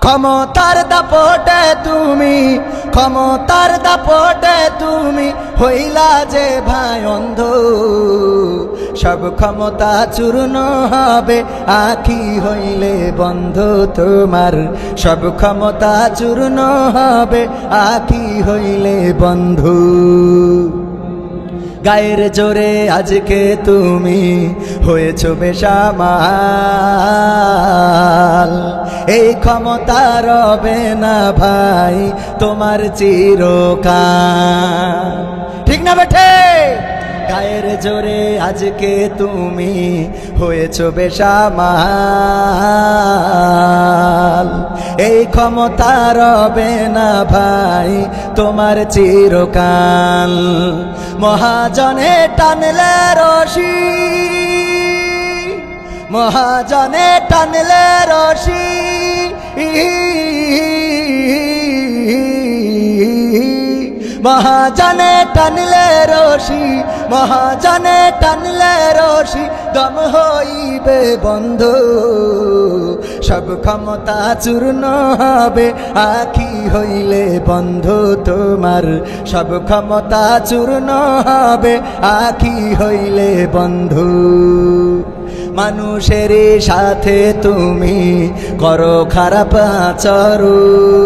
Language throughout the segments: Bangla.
ক্ষমতার দাপটে তুমি, ক্ষমতার দাপটে তুমি হইলা যে ভাই অন্ধ। সব ক্ষমতা চূর্ণ হবে আঁখি হইলে বন্ধ তোমার, সব ক্ষমতা চূর্ণ হবে আঁখি হইলে বন্ধু। গায়ের জোরে আজকে তুমি হয়েছ বেসামাল, এই ক্ষমতা রবে না ভাই তোমার চিরকাল। ঠিক না বেঠে? গায়ের জোরে আজকে তুমি হয়েছ বেসামাল, এই ক্ষমতা রবে না ভাই তোমার চিরকাল। মহাজনে টানলে রশি, মহাজনে টানলে রশি, মহাজনে টানলে রশি, মহাজনে টানলে রশি দম হইবে বন্ধ। সব ক্ষমতা চূর্ণ হবে আঁখি হইলে বন্ধ তোমার, সব ক্ষমতা চূর্ণ হবে আঁখি হইলে বন্ধু। মানুষের সাথে তুমি করো খারাপ আচরণ,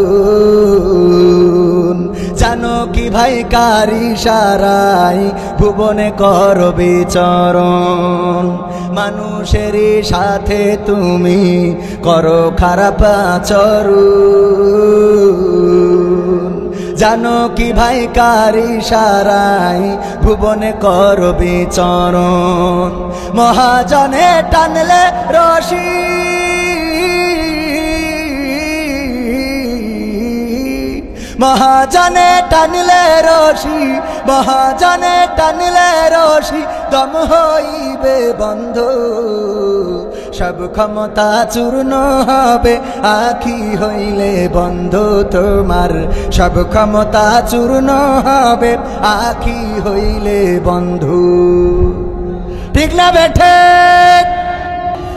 জানো কি ভাই কার ইশারায় ভুবনে করো বিচরণ। মানুষের সাথে তুমি করো খারাপ আচরণ, জানো কি ভাই কার ইশারায় ভুবনে করো বিচরণ। মহাজনে টানলে রশি, মহাজনে টানলে রশি, মহাজনে টানলে রশি দম হইবে বন্ধ। সব ক্ষমতা চূর্ণ হবে আঁখি হইলে বন্ধ তোমার, সব ক্ষমতা চূর্ণ হবে আঁখি হইলে বন্ধু। ঠিক না বেঠে?